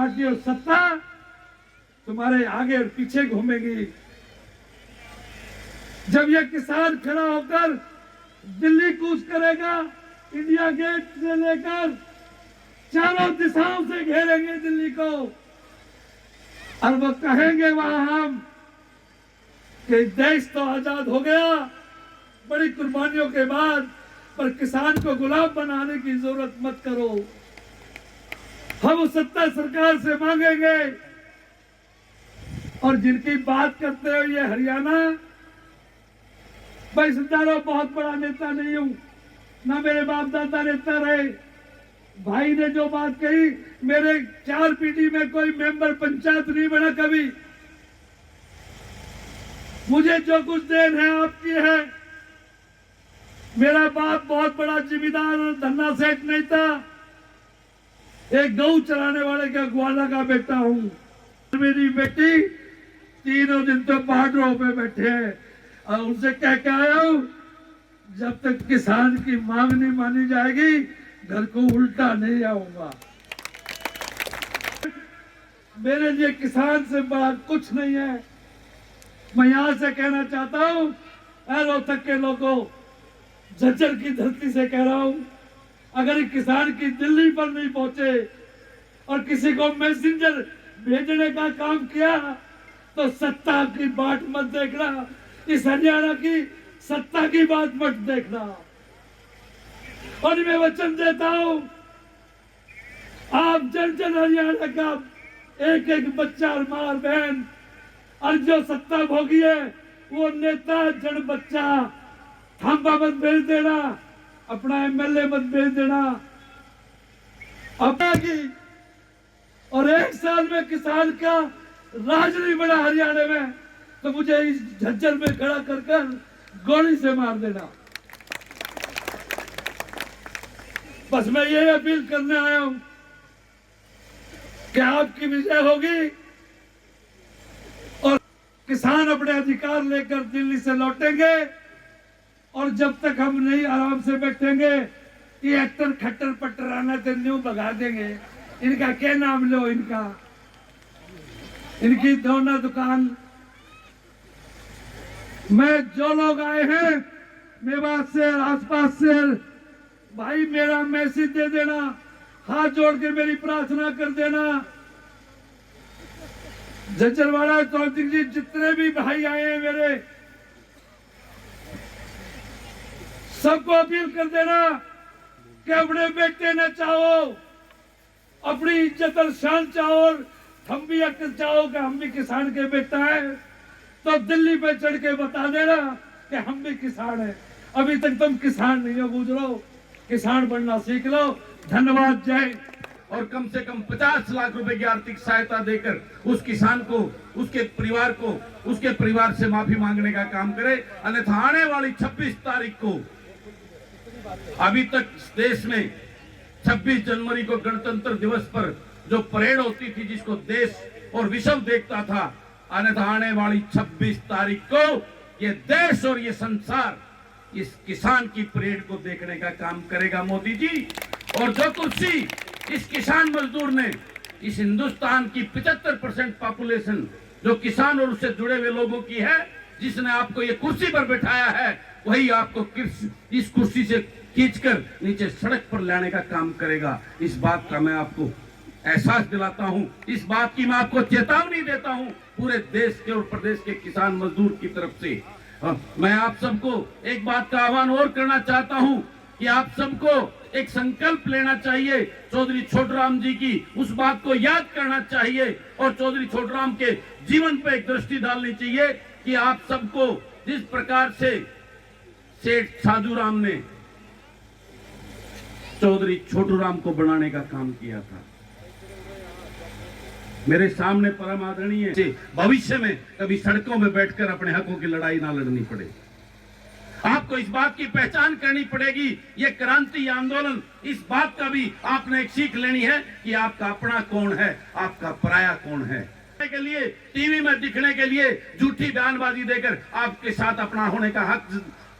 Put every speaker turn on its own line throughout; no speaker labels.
की और सत्ता तुम्हारे आगे और पीछे घूमेगी। जब यह किसान खड़ा होकर दिल्ली कूच करेगा, इंडिया गेट से लेकर चारों दिशाओं से घेरेंगे दिल्ली को, और वो कहेंगे वहां हम कि देश तो आजाद हो गया बड़ी कुर्बानियों के बाद, पर किसान को गुलाम बनाने की जरूरत मत करो। हम उस सत्ता सरकार से मांगेंगे। और जिनकी बात करते हो ये हरियाणा, मैं समझारो बहुत बड़ा नेता नहीं हूं, ना मेरे बाप दादा नेता रहे। भाई ने जो बात कही, मेरे 4 पीढ़ी में कोई मेंबर पंचायत नहीं बना कभी। मुझे जो कुछ देन है आपकी है। मेरा बाप बहुत बड़ा जिम्मेदार और धन्ना सेठ नहीं था, एक गऊ चराने वाले का ग्वाला का बेटा हूं। मेरी बेटी तीनों दिन तो पहाड़ों पे बैठे हैं और उनसे कह के आया हूं, जब तक किसान की मांग नहीं मानी जाएगी घर को उल्टा नहीं आऊंगा। मेरे लिए किसान से बड़ा कुछ नहीं है। मैं यहां से कहना चाहता हूं, रोहतक के लोगों, झज्जर की धरती से कह रहा हूं, अगर किसान की दिल्ली पर नहीं पहुंचे और किसी को मैसेंजर भेजने का काम किया तो सत्ता की बात मत देखना, इस हरियाणा की सत्ता की बात मत देखना। और मैं वचन देता हूं, आप जन जन हरियाणा का एक एक बच्चा और मां और बहन और जो सत्ता भोगी है वो नेता जन बच्चा थांबा मत भेज देना, अपना एमएलए मत भेज देना अपना की। और 1 साल में किसान का राज नहीं बना हरियाणा में तो मुझे इस झज्जर में खड़ा कर गोली से मार देना। बस मैं ये अपील करने आया हूं कि आपकी विजय होगी और किसान अपने अधिकार लेकर दिल्ली से लौटेंगे। और जब तक हम नहीं आराम से बैठेंगे, ये एक्टर खट्टर पट्टर आना तो न्यू भगा देंगे। इनका क्या नाम लो, इनकी दोनों दुकान। मैं जो लोग आए हैं मेवात से आसपास से, भाई मेरा मैसेज दे देना, हाथ जोड़ के मेरी प्रार्थना कर देना। झज्जरवाड़ा चौधरी जी जितने भी भाई आए हैं मेरे, सबको अपील कर देना कि अपने बेटे न चाहो, अपनी इज्जत और शान चाहो, और हम भी अक्ल चाहो कि हम भी किसान के बेटा है, तो दिल्ली पे चढ़ के बता देना कि हम भी किसान हैं। अभी तक तुम किसान नहीं हो, गुजरो, किसान बनना सीख लो। धन्यवाद, जय।
और कम से कम 50 लाख रुपए की आर्थिक सहायता देकर उस किसान को, उसके परिवार को, उसके परिवार से माफी मांगने का काम करे। अन्यथा आने वाली 26 तारीख को, अभी तक देश में 26 जनवरी को गणतंत्र दिवस पर जो परेड होती थी जिसको देश और विश्व देखता था, अन्यथा आने वाली 26 तारीख को ये देश और ये संसार इस किसान की परेड को देखने का काम करेगा मोदी जी। और जो कुर्सी इस किसान मजदूर ने, इस हिंदुस्तान की 75% पॉपुलेशन जो किसान और उससे जुड़े हुए लोगों की है, जिसने आपको ये कुर्सी पर बैठाया है, वही आपको इस कुर्सी से खींचकर नीचे सड़क पर लाने का काम करेगा। इस बात का मैं आपको एहसास दिलाता हूं, इस बात की मैं आपको चेतावनी देता हूं पूरे देश के और प्रदेश के किसान मजदूर की तरफ से। मैं आप सबको एक बात का आह्वान और करना चाहता हूं कि आप सबको एक संकल्प लेना चाहिए, चौधरी छोटूराम जी की उस बात को याद करना चाहिए और चौधरी छोटूराम के जीवन पर एक दृष्टि डालनी चाहिए कि आप सबको जिस प्रकार से सेठ साधुराम ने चौधरी छोटूराम को बनाने का काम किया था, मेरे सामने परम आदरणीय से भविष्य में कभी सड़कों में बैठकर अपने हकों की लड़ाई ना लड़नी पड़े। आपको इस बात की पहचान करनी पड़ेगी, ये क्रांति आंदोलन, इस बात का भी आपने एक सीख लेनी है कि आपका अपना कौन है, आपका पराया कौन है। के लिए टीवी में दिखने के लिए झूठी बयानबाजी देकर आपके साथ अपना होने का हक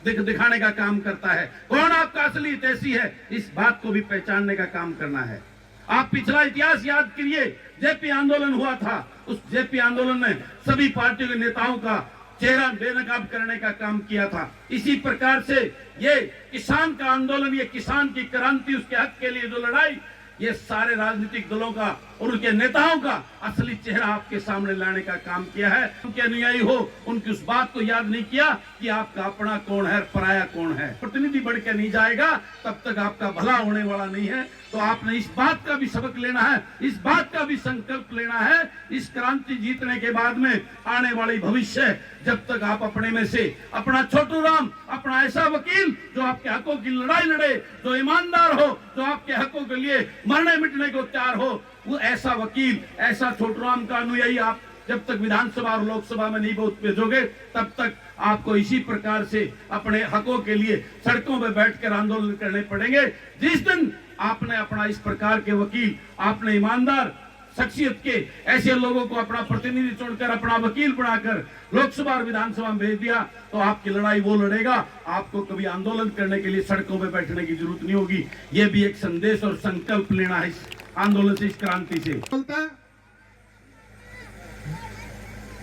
दिखाने का काम करता है। कौन आपका असली हितैषी है, इस बात को भी पहचानने का काम करना है। आप पिछला इतिहास याद करिए, जेपी आंदोलन हुआ था, उस जेपी आंदोलन में सभी पार्टियों के नेताओं का चेहरा बेनकाब करने का काम किया था। इसी प्रकार से ये किसान का आंदोलन, ये किसान की क्रांति, उसके हक के लिए जो लड़ाई, ये सारे राजनीतिक दलों का और उनके नेताओं का असली चेहरा आपके सामने लाने का काम किया है। उनके अनुयायी हो, उनकी उस बात को याद नहीं किया कि आपका अपना कौन है, पराया कौन है। प्रतिनिधि बढ़ के नहीं जाएगा तब तक आपका भला होने वाला नहीं है। तो आपने इस बात का भी सबक लेना है, इस बात का भी संकल्प लेना है, इस क्रांति जीतने के बाद में आने वाली भविष्य, जब तक आप अपने में से अपना छोटू राम, अपना ऐसा वकील जो आपके हकों की लड़ाई लड़े, जो ईमानदार हो, जो आपके हकों के लिए मरने मिटने को तैयार हो, वो ऐसा वकील, ऐसा छोटू राम का अनुयायी आप जब तक विधानसभा और लोकसभा में नहीं वोट भेजोगे, तब तक आपको इसी प्रकार से अपने हकों के लिए सड़कों पर बैठकर आंदोलन करने पड़ेंगे। जिस दिन आपने अपना इस प्रकार के वकील, आपने ईमानदार शख्सियत के ऐसे लोगों को अपना प्रतिनिधि चुनकर, अपना वकील बनाकर लोकसभा और विधानसभा में भेज दिया, तो आपकी लड़ाई वो लड़ेगा। आपको कभी आंदोलन करने के लिए सड़कों पर बैठने की जरूरत नहीं होगी। ये भी एक संदेश और संकल्प लेना है इस आंदोलन से, इस क्रांति से।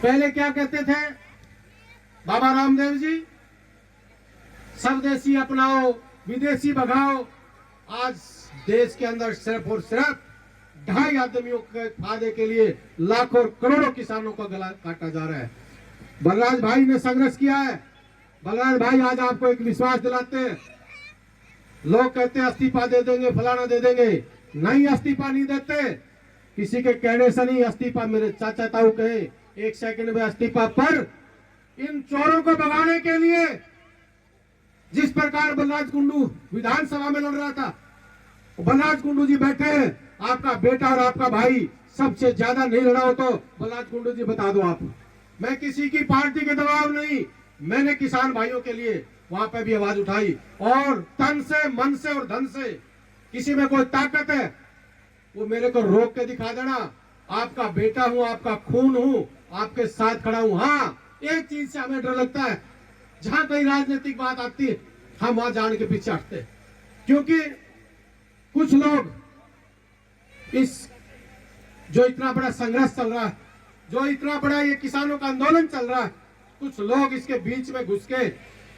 पहले क्या कहते थे बाबा रामदेव जी, स्वदेशी अपनाओ, विदेशी भगाओ। आज देश के अंदर सिर्फ और सिर्फ 2.5 आदमियों के फायदे के लिए लाखों और करोड़ों किसानों का गला काटा जा रहा है। बलराज भाई ने संघर्ष किया है। बलराज भाई आज आपको एक विश्वास दिलाते हैं। लोग कहते हैं इस्तीफा दे देंगे, फलाना दे देंगे, नहीं इस्तीफा नहीं देते। किसी के कहने से नहीं इस्तीफा, मेरे चाचा ताऊ कहे 1 सेकंड में इस्तीफा। पर इन चोरों को भगाने के लिए जिस प्रकार बलराज कुंडू विधानसभा में लड़ रहा था, बलराज कुंडू जी बैठे हैं, आपका बेटा और आपका भाई सबसे ज्यादा नहीं लड़ा हो तो बलराज कुंडू जी बता दो आप। मैं किसी की पार्टी के दबाव नहीं, मैंने किसान भाइयों के लिए वहां पे भी आवाज उठाई, और तन से, मन से और धन से। किसी में कोई ताकत है वो मेरे को रोक के दिखा देना। आपका बेटा हूं, आपका खून हूं, आपके साथ खड़ा हूं। हाँ, एक चीज से हमें डर लगता है, जहां कहीं राजनीतिक बात आती है हम वहां जान के पीछे हटते, क्योंकि कुछ लोग इस जो इतना बड़ा संघर्ष चल रहा है, जो इतना बड़ा ये किसानों का आंदोलन चल रहा है, कुछ लोग इसके बीच में घुस के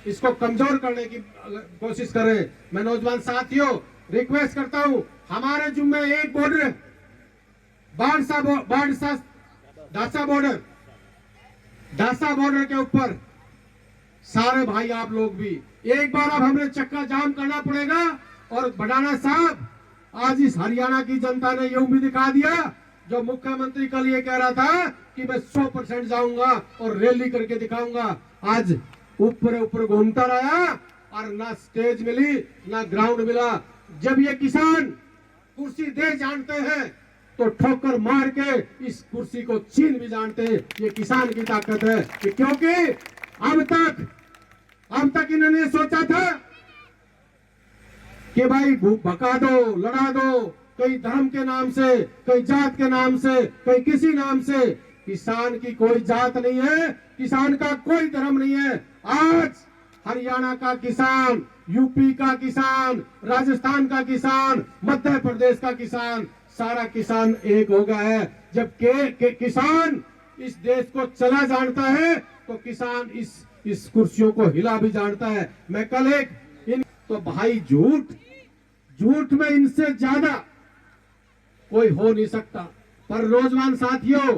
इसको कमजोर करने की कोशिश कर रहे हैं। मैं नौजवान साथियों रिक्वेस्ट करता हूं, हमारे जुम्मे एक बॉर्डर, डासा बॉर्डर के ऊपर सारे भाई आप लोग भी एक बार अब हमें चक्का जाम करना पड़ेगा। और भडाना साहब, आज इस हरियाणा की जनता ने ये उम्मीद दिखा दिया, जो मुख्यमंत्री कल ये कह रहा था कि मैं 100% जाऊंगा और रैली करके दिखाऊंगा, आज ऊपर ऊपर घूमता रहा और ना स्टेज मिली ना ग्राउंड मिला। जब ये किसान कुर्सी दे जानते हैं तो ठोकर मार के इस कुर्सी को छीन भी जानते हैं। ये किसान की ताकत है, क्योंकि अब तक इन्होंने सोचा था कि भाई भगा दो, लड़ा दो, कई धर्म के नाम से, कई जात के नाम से, कई किसी नाम से। किसान की कोई जात नहीं है, किसान का कोई धर्म नहीं है। आज हरियाणा का किसान, यूपी का किसान, राजस्थान का किसान, मध्य प्रदेश का किसान, सारा किसान एक हो गया है। जब किसान इस देश को चला जानता है तो किसान इस कुर्सियों को हिला भी जानता है। मैं कल तो भाई झूठ में इनसे ज्यादा कोई हो नहीं सकता। पर नौजवान साथियों,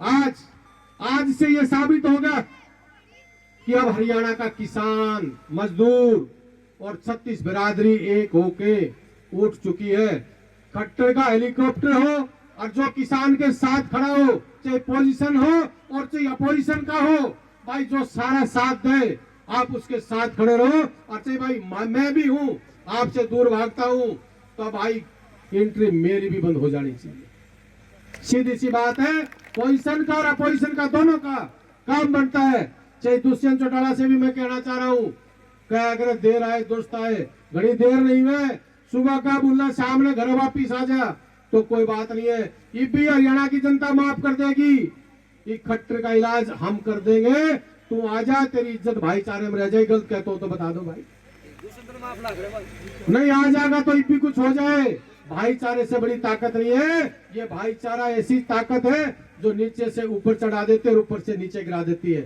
आज से ये साबित होगा कि अब हरियाणा का किसान, मजदूर और 36 बिरादरी एक होके उठ चुकी है। खट्टर का हेलीकॉप्टर हो और जो किसान के साथ खड़ा हो, चाहे पोजीशन हो और चाहे अपोजिशन का हो, भाई जो सारा साथ दे आप उसके साथ खड़े रहो। और चाहे भाई मैं भी हूं, आपसे दूर भागता हूं, तो भाई एंट्री मेरी भी बंद हो जानी चाहिए। सीधी सी बात है, पोजीशन का और अपोजिशन का दोनों का काम बनता है। चाहे दुष्यंत चौटाला से भी मैं कहना चाह रहा हूँ, क्या अगर देर आए दोस्त आए, घड़ी देर नहीं है, सुबह का बोलना शाम में घर वापिस आ जा तो कोई बात नहीं है। ये भी हरियाणा की जनता माफ कर देगी, ये खट्टर का इलाज हम कर देंगे। तू आजा, तेरी इज्जत भाईचारे में रह जाए। गलत कहते हो तो बता दो भाई, नहीं आ जाएगा तो भी कुछ हो जाए। भाईचारे से बड़ी ताकत नहीं है। ये भाईचारा ऐसी ताकत है जो नीचे से ऊपर चढ़ा देती है और ऊपर से नीचे गिरा देती है।